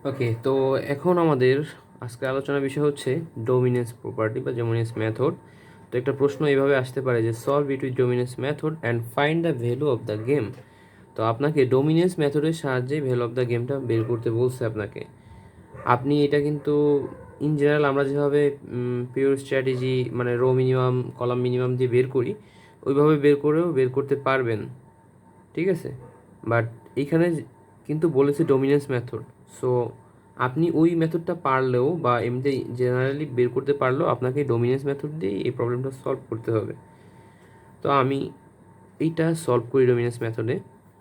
ওকে, তো এখন আমাদের আজকে আলোচনার বিষয় হচ্ছে ডোমিনেন্স প্রপার্টি বা ডোমিনেন্স মেথড। তো একটা প্রশ্ন এইভাবে আসতে পারে যে solve it with dominance method and find the value of the game. তো আপনাকে ডোমিনেন্স মেথডের সাহায্যে ভ্যালু অফ দ্য গেমটা বের করতে বলছে আপনাকে। আপনি এটা কিন্তু ইন জেনারেল আমরা যেভাবে পিওর স্ট্র্যাটেজি মানে রো মিনিমাম কলাম মিনিমাম দিয়ে বের করি ওইভাবে বের করতে পারবেন, ঠিক আছে। বাট এইখানে কিন্তু বলেছে ডোমিনেন্স মেথড। সো আপনি ওই মেথডটা পারলেও বা এমনি জেনারেলি বের করতে পারলেও আপনাকে ডোমিনেন্স মেথড দিয়ে এই প্রবলেমটা সলভ করতে হবে। তো আমি এইটা সলভ করি ডোমিনেন্স মেথডে।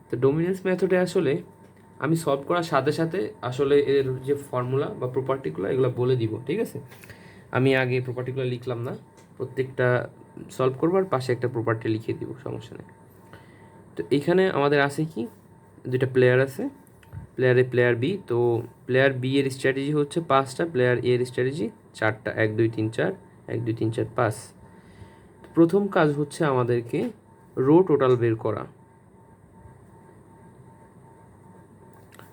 তো ডোমিনেন্স মেথডে আসলে আমি সলভ করার সাথে সাথে আসলে এর যে ফর্মুলা বা প্রপার্টিগুলো এগুলো বলে দিব, ঠিক আছে। আমি আগে প্রপার্টিগুলো লিখলাম না, প্রত্যেকটা সলভ করবার পাশে একটা প্রপার্টি লিখে দিব, সমস্যা নেই। তো এইখানে আমাদের আছে কি, দুইটা প্লেয়ার আছে, প্লেয়ার এ প্লেয়ার বি। তো প্লেয়ার বি এর স্ট্র্যাটেজি হচ্ছে 5টা, প্লেয়ার এর স্ট্র্যাটেজি 4টা, 1 2 3 4, 1 2 3 4 5। প্রথম কাজ হচ্ছে আমাদেরকে রো টোটাল বের করা।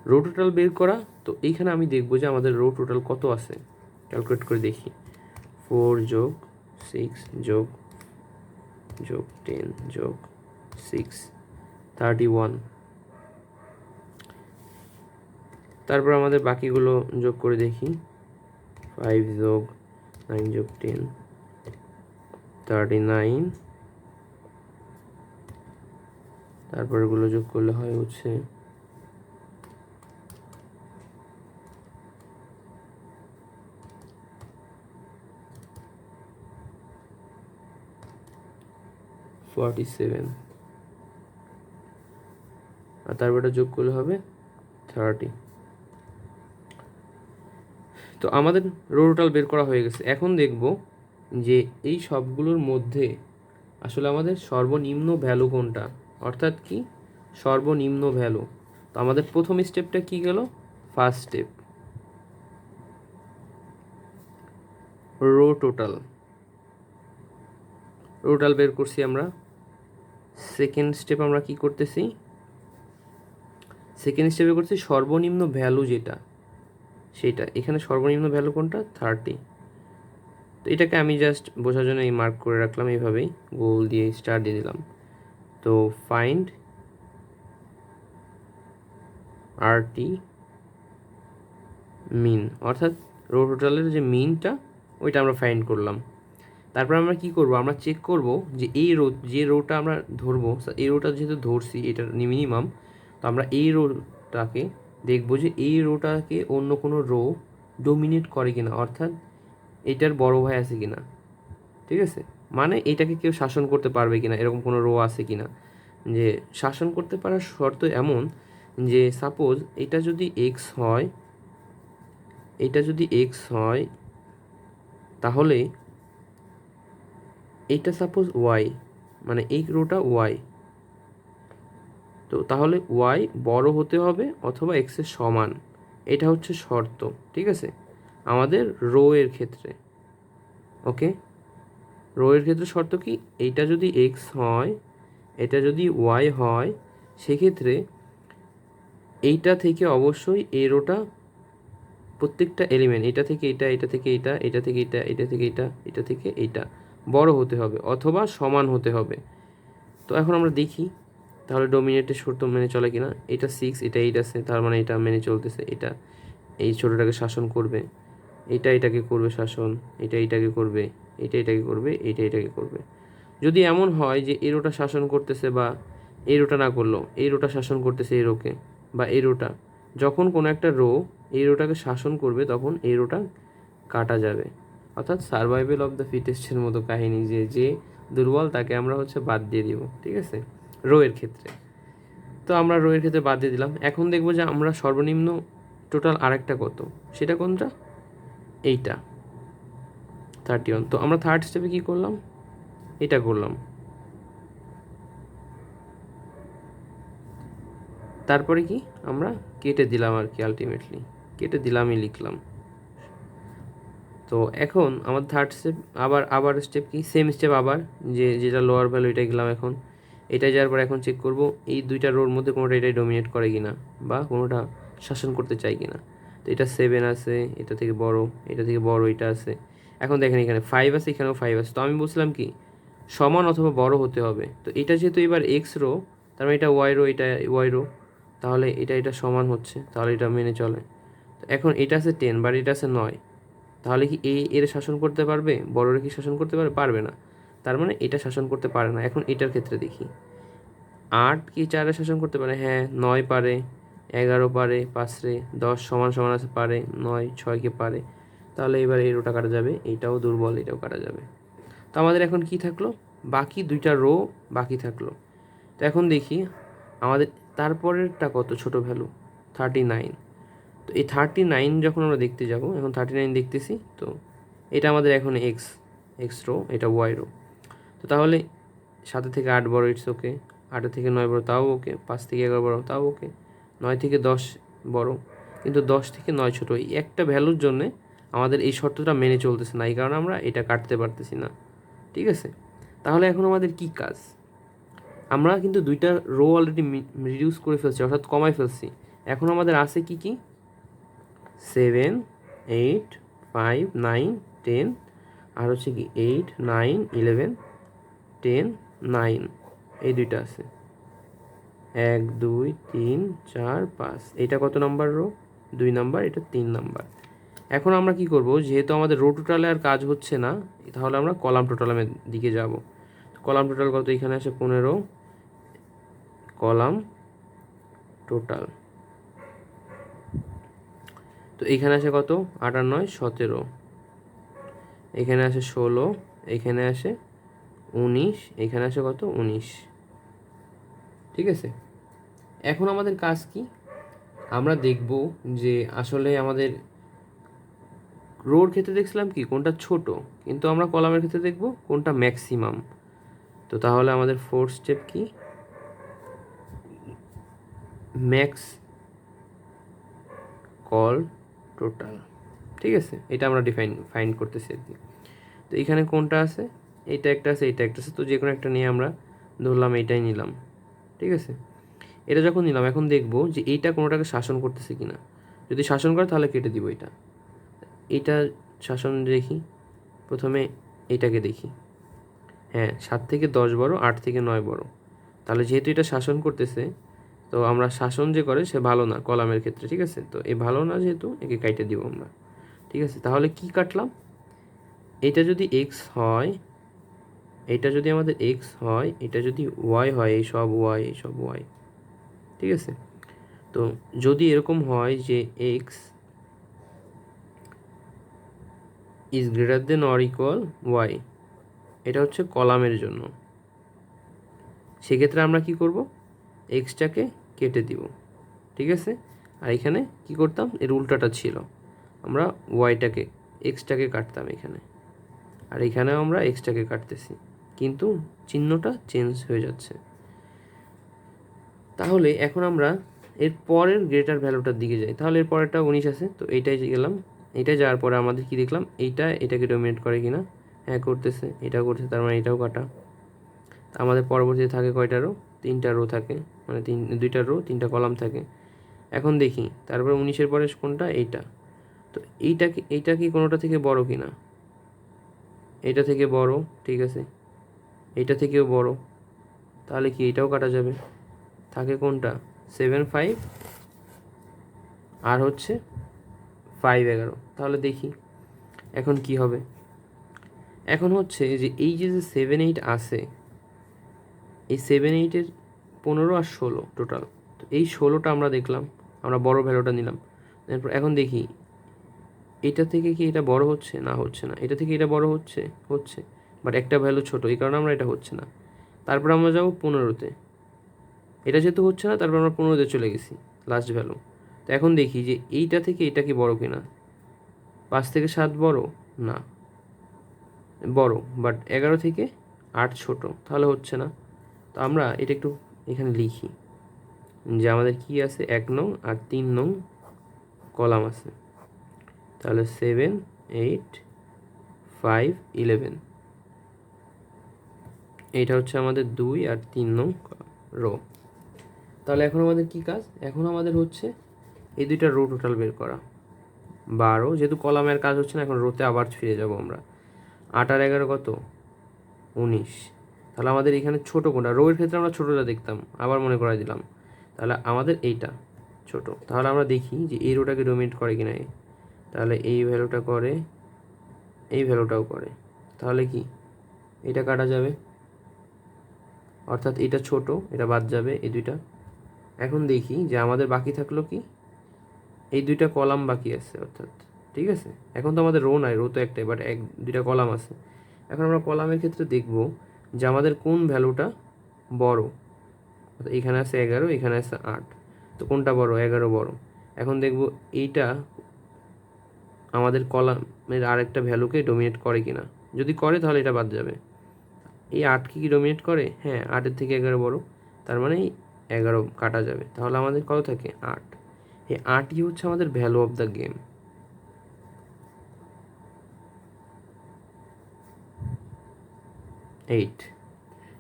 রো টোটাল বের করা, তো এইখানে আমি দেখবো যে আমাদের রো টোটাল কত আছে, ক্যালকুলেট করে দেখি। 4 যোগ 6 যোগ 10 যোগ 6 31। তারপর আমাদের বাকিগুলো যোগ করে দেখি। 5 যোগ 9 যোগ 10 39। তারপর এগুলো যোগ করলে হয় হচ্ছে 47, আর তারপরটা যোগ করলে হবে 30। তো আমাদের রো টোটাল বের করা হয়ে গেছে। এখন দেখব যে এই সবগুলোর মধ্যে আসলে আমাদের সর্বনিম্ন ভ্যালু কোনটা, অর্থাৎ কি সর্বনিম্ন ভ্যালু। তো আমাদের প্রথম স্টেপটা কি গেল, ফার্স্ট স্টেপ রো টোটাল বের করছি আমরা। সেকেন্ড স্টেপ আমরা কি করতেছি, সেকেন্ড স্টেপে করছি সর্বনিম্ন ভ্যালু যেটা সেটা। এখানে সর্বনিম্ন ভ্যালু কোনটা, 30। তো এটাকে আমি জাস্ট বোঝার জন্য এই মার্ক করে রাখলাম, এইভাবেই গোল দিয়ে স্টার দিয়ে দিলাম। তো ফাইন্ড আরটি মিন, অর্থাৎ রো টোটালের যে মিনটা ওইটা আমরা ফাইন্ড করলাম। তারপর আমরা কি করব, আমরা চেক করব যে এই রো, যে রোটা আমরা ধরবো, এই রোটা যেহেতু ধরছি এটার মিনিমাম, তো আমরা এই রোটাকে দেখবো যে এই রোটাকে অন্য কোনো রো ডোমিনেট করে কিনা, অর্থাৎ এটার বড় ভাই আছে কিনা, ঠিক আছে। মানে এটাকে কেউ শাসন করতে পারবে কিনা, এরকম কোনো রো আছে কিনা। যে শাসন করতে পারার শর্ত এমন যে সাপোজ এটা যদি এক্স হয়, এটা যদি এক্স হয় তাহলে এইটা সাপোজ ওয়াই, মানে এই রোটা ওয়াই, তো তাহলে ওয়াই বড় হতে হবে অথবা এক্সের সমান। এটা হচ্ছে শর্ত, ঠিক আছে, আমাদের রো এর ক্ষেত্রে। ওকে, রো এর ক্ষেত্রে শর্ত কি, এইটা যদি এক্স হয়, এটা যদি ওয়াই হয়, সেক্ষেত্রে এইটা থেকে অবশ্যই এই রোটা প্রত্যেকটা এলিমেন্ট, এটা থেকে এটা, এটা থেকে এটা, এটা থেকে এটা, এটা থেকে এটা, এটা থেকে এটা বড় হতে হবে অথবা সমান হতে হবে। তো এখন আমরা দেখি তাহলে ডোমিনেটের শর্ত মেনে চলে কিনা। এটা 6, এটা 8 আছে, তার মানে এটা মেনে চলতেছে, এটা এই ছোটোটাকে শাসন করবে, এটা এটাকে করবে শাসন, এটা এটাকে করবে, এটা এটাকে করবে, এটা এটাকে করবে। যদি এমন হয় যে এই রোটা শাসন করতেছে বা এই রোটা না করলো এই রোটা শাসন করতেছে এই রোকে, বা এই রোটা, যখন কোনো একটা রো এই রোটাকে শাসন করবে তখন এই রোটা কাটা যাবে। অর্থাৎ সার্ভাইভাল অফ দ্য ফিটেস্টের মতো কাহিনী, যে যে দুর্বল তাকে আমরা হচ্ছে বাদ দিয়ে দিব, ঠিক আছে, রো এর ক্ষেত্রে। তো আমরা রো এর ক্ষেত্রে বাদ দিয়ে দিলাম। এখন দেখবো যে আমরা সর্বনিম্ন টোটাল আরেকটা কত, সেটা কোনটা, এইটা 31। তো আমরা থার্ড স্টেপে কী করলাম, এটা করলাম। তারপরে কি আমরা কেটে দিলাম আর কি, আলটিমেটলি কেটে দিলামই, লিখলাম। তো এখন আমার থার্ড স্টেপ, আবার স্টেপ কি, সেম স্টেপ আবার, যে যেটা লোয়ার ভ্যালু এটা গেলাম। এখন এটা যাওয়ার পর এখন চেক করব এই দুইটা রোর মধ্যে কোনোটা এটাই ডোমিনেট করে কিনা বা কোনোটা শাসন করতে চাই কিনা। তো এটা 7 আছে, এটা থেকে বড়, এটা থেকে বড় এটা আছে। এখন দেখেন এখানে 5 আছে, এখানেও 5 আছে। তো আমি বলছিলাম কি সমান অথবা বড় হতে হবে। তো এটা যেহেতু এবার এক্স রো, তার মানে এটা ওয়াই রো, এটা ওয়াই রো, তাহলে এটা সমান হচ্ছে, তাহলে এটা মেনে চলে। তো এখন এটা আছে 10 বাট এটা আছে 9, তাহলে কি এর শাসন করতে পারবে? বড়রে কি শাসন করতে পারবে? পারবে না। তার মানে এটা শাসন করতে পারে না। এখন এটার ক্ষেত্রে দেখি 8 কি 4 শাসন করতে পারে? হ্যাঁ, 9 পারে, 11 পারে, 5 রে, 10 সমান সমান আছে পারে, 9 6কে পারে। তাহলে এবার এই রোটা কাটা যাবে, এইটাও দুর্বল, এটাও কাটা যাবে। তো আমাদের এখন কি থাকলো? বাকি দুইটা রো বাকি থাকলো। তো এখন দেখি আমাদের তারপরেরটা কত ছোট ভ্যালু, 39। তো এই 39 যখন আমরা দেখতে যাব, এখন 39 দেখতেছি, তো এটা আমাদের এখন এক্স রো, এটা ওয়াই রো। তো তাহলে 7 থেকে 8 বড়, ইটস ওকে। 8 থেকে 9 বড়, তাও ওকে। 5 থেকে 11 বড়, তাও ওকে। 9 থেকে 10 বড়, কিন্তু 10 থেকে 9 ছোট। এই একটা ভ্যালুর জন্যে আমাদের এই শর্তটা মেনে চলতেছে না, এই কারণে আমরা এটা কাটতে পারতেছি না। ঠিক আছে, তাহলে এখন আমাদের কি কাজ? আমরা কিন্তু দুইটা রো অলরেডি রিডিউস করে ফেলছি, অর্থাৎ কমাই ফেলছি। এখন আমাদের আছে কি কি? 7 8 5 9 10, আর হচ্ছে কি 8 9 11 10 9, এই দুইটা আছে। 1 2 3 4 5, এটা কত নাম্বার রো? 2 নাম্বার, এটা 3 নাম্বার। এখন আমরা কি করব, যেহেতু আমাদের রো টোটালে আর কাজ হচ্ছে না, তাহলে আমরা কলাম টোটালের দিকে যাব। কলাম টোটাল কত? এখানে আসে 15, কলাম টোটাল। তো এখানে আসে কত? 8 আর 9 17, এখানে আসে 16, এখানে আসে 19, এখানে আসে কত? 19। ঠিক আছে, এখন আমাদের কাজ কি? আমরা দেখব যে আসলে আমাদের রোর ক্ষেত্রে দেখছিলাম কি কোনটা ছোট, কিন্তু আমরা কলামের ক্ষেত্রে দেখব কোনটা ম্যাক্সিমাম। তো তাহলে আমাদের ফোর্থ স্টেপ কি? Max call total. ঠিক আছে, এটা আমরা ফাইন্ড করতেছি আর কি। তো এখানে কোনটা আছে? এইটা একটা আছে, এইটা একটা আছে। তো যে কোনো একটা নিয়ে আমরা ধরলাম এইটাই নিলাম। ঠিক আছে, এটা যখন নিলাম, এখন দেখব যে এইটা কোনোটাকে শাসন করতেছে কিনা। যদি শাসন করে তাহলে কেটে দিব এটা। এইটা শাসন দেখি, প্রথমে এইটাকে দেখি। হ্যাঁ, 7 থেকে 10 বড়, 8 থেকে 9 বড়। তাহলে যেহেতু এটা শাসন করতেছে, তো আমরা শাসন যে করে সে ভালো না কলামের ক্ষেত্রে। ঠিক আছে, তো এই ভালো না যেহেতু একে কাইটে দিব আমরা। ঠিক আছে, তাহলে কি কাটলাম? এটা যদি এক্স হয়, এটা যদি আমাদের এক্স হয়, এটা যদি ওয়াই হয়, এই সব ওয়াই, এই সব ওয়াই। ঠিক আছে, তো যদি এরকম হয় যে x is greater than or equal y, এটা হচ্ছে কলামের জন্য, সেক্ষেত্রে আমরা কি করব? এক্সটাকে কেটে দিব। ঠিক আছে, আর এখানে কি করতাম? এর উল্টাটা ছিল, আমরা ওয়াইটাকে এক্সটাকে কাটতাম এখানে, আর এখানেও আমরা এক্সটাকে কাটতেছি, কিন্তু চিহ্নটা চেঞ্জ হয়ে যাচ্ছে। তাহলে এখন আমরা এর পরের গ্রেটার ভ্যালুটার দিকে যাই। তাহলে এর পরেরটা 19 আছে, তো এইটাই গেলাম। এইটাই যাওয়ার পরে আমাদের কি দেখলাম? এটাকে ডোমিনেট করে কিনা। হ্যাঁ, করতেছে, এটাও করছে, তার মানে এটাও কাটা। আমাদের পরবর্তীতে থাকে কয়টা রো? 3টা রো থাকে, মানে 2টা রো 3টা কলাম থাকে। এখন দেখি তারপরে 19-এর পরে কোনটা? এইটা। তো এইটা কি কোনোটা থেকে বড় কিনা? এইটা থেকে বড়, ঠিক আছে, এইটা থেকেও বড়, তাহলে কি এটাও কাটা যাবে। থাকে কোনটা? 7 5 আর হচ্ছে 5 11। তাহলে দেখি এখন কি হবে। এখন হচ্ছে যে এই যে 7 8 আছে, এই 7 8-এর 15 আর 16 টোটাল। তো এই 16টা আমরা দেখলাম, আমরা বড় ভ্যালুটা নিলাম। এরপর এখন দেখি এটা থেকে কি এটা বড় হচ্ছে? না, হচ্ছে না। এটা থেকে এটা বড় হচ্ছে, হচ্ছে, বাট একটা ভ্যালু ছোট, এই কারণে আমরা এটা হচ্ছে না। তারপর আমরা যাবো 15-তে, এটা যেহেতু হচ্ছে না, তারপর আমরা 15-তে চলে গেছি, লাস্ট ভ্যালু। তো এখন দেখি যে এইটা থেকে এটা কি বড় কিনা। 5 থেকে 7 বড় না, বড়, বাট 11 থেকে 8 ছোট, তাহলে হচ্ছে না। তো আমরা এটা একটু এখানে লিখি যে আমাদের কি আছে, 1 নং আর 3 নং কলাম আছে। তাহলে 7 8 5 11, এইটা হচ্ছে আমাদের 2 আর 3 নং রো। তাহলে এখন আমাদের কি কাজ? এখন আমাদের হচ্ছে এই দুইটা রো টোটাল বের করা। 12, যেহেতু কলামের কাজ হচ্ছে না এখন রোতে আবার ফিরে যাব আমরা। 8 আর 11 কত? 19। তাহলে আমাদের এখানে ছোটো কোনটা? রোয়ের ক্ষেত্রে আমরা ছোটোটা দেখতাম, আবার মনে করাই দিলাম। তাহলে আমাদের এইটা ছোট। তাহলে আমরা দেখি যে এই রোটাকে ডোমিনেট করে কিনা। তাহলে এই ভ্যালুটা করে, এই ভ্যালুটাও করে। তাহলে কি এটা কাটা যাবে, অর্থাৎ এটা ছোট, এটা বাদ যাবে এই দুইটা। এখন দেখি যে আমাদের বাকি থাকলো কি, এই দুইটা কলাম বাকি আছে অর্থাৎ, ঠিক আছে। এখন তো আমাদের রো নাই, রো তো একটাই, বাট দুইটা কলাম আছে। এখন আমরা কলামের ক্ষেত্রে দেখব যে আমাদের কোন ভ্যালুটা বড়। এখানে আছে 11, এখানে আছে 8, তো কোনটা বড়? 11 বড়। এখন দেখব এইটা আমাদের কলামের আরেকটা ভ্যালুকে ডোমিনেট করে কিনা। যদি করে তাহলে এটা বাদ যাবে। এই 8 কি ডোমিনেট করে? হ্যাঁ, 8-এর থেকে 11 বড়, তার মানে 11 কাটা যাবে। তাহলে আমাদের কত থাকে? 8। এই 8ই হচ্ছে আমাদের value of the game. Eight.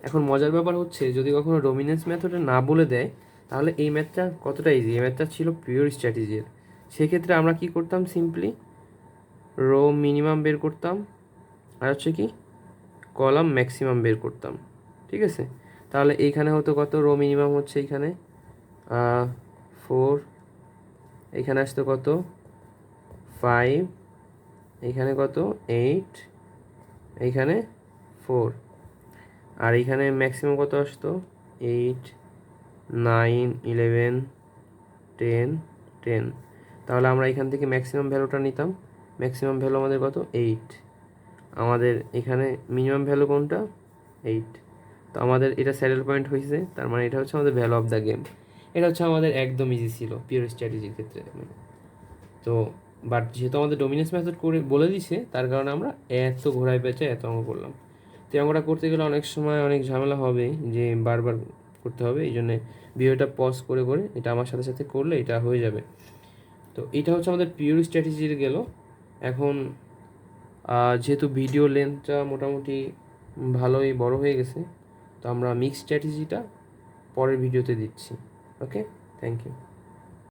এখন মজার ব্যাপার হচ্ছে যদি কখনো ডোমিনেন্স মেথডে না বলে দেয় তাহলে এই ম্যাথটা কতটা ইজি। এই ম্যাথটা ছিল পিওর স্ট্র্যাটেজির। সেক্ষেত্রে আমরা কি করতাম? সিম্পলি রো মিনিমাম বের করতাম আর হচ্ছে কি কলাম ম্যাক্সিমাম বের করতাম, ঠিক আছে। তাহলে এইখানে হতো কত? রো মিনিমাম হচ্ছে এইখানে 4, এইখানে আসতো কত? 5, এইখানে কত? 8, এইখানে 4, আর এইখানে ম্যাক্সিমাম কত আসতো? 8, 9, 11, 10, 10। তাহলে আমরা এখান থেকে ম্যাক্সিমাম ভ্যালুটা নিতাম। ম্যাক্সিমাম ভ্যালু আমাদের কত? 8। আমাদের এখানে মিনিমাম ভ্যালু কোনটা? 8। তো আমাদের এটা স্যাডেল পয়েন্ট হয়েছে, তার মানে এটা হচ্ছে আমাদের ভ্যালু অফ দ্য গেম। এটা হচ্ছে আমাদের একদম ইজি ছিল পিওর স্ট্র্যাটেজির ক্ষেত্রে। তো বাট যেহেতু আমাদের ডোমিনেন্স মেথড করে বলে দিছে, তার কারণে আমরা এত ঘোরায় পেঁচে এত অঙ্ক করলাম। তো এই অঙ্কটা করতে গেলে অনেক সময় অনেক ঝামেলা হবে, যে বারবার করতে হবে। এই জন্যে ভিডিওটা পজ করে করে এটা আমার সাথে সাথে করলে এটা হয়ে যাবে। তো এটা হচ্ছে আমাদের পিওর স্ট্র্যাটেজির গেল। এখন যেহেতু ভিডিও লেন্থটা মোটামুটি ভালোই বড় হয়ে গেছে, তো আমরা মিক্স স্ট্র্যাটেজিটা পরের ভিডিওতে দিচ্ছি। ওকে, থ্যাংক ইউ।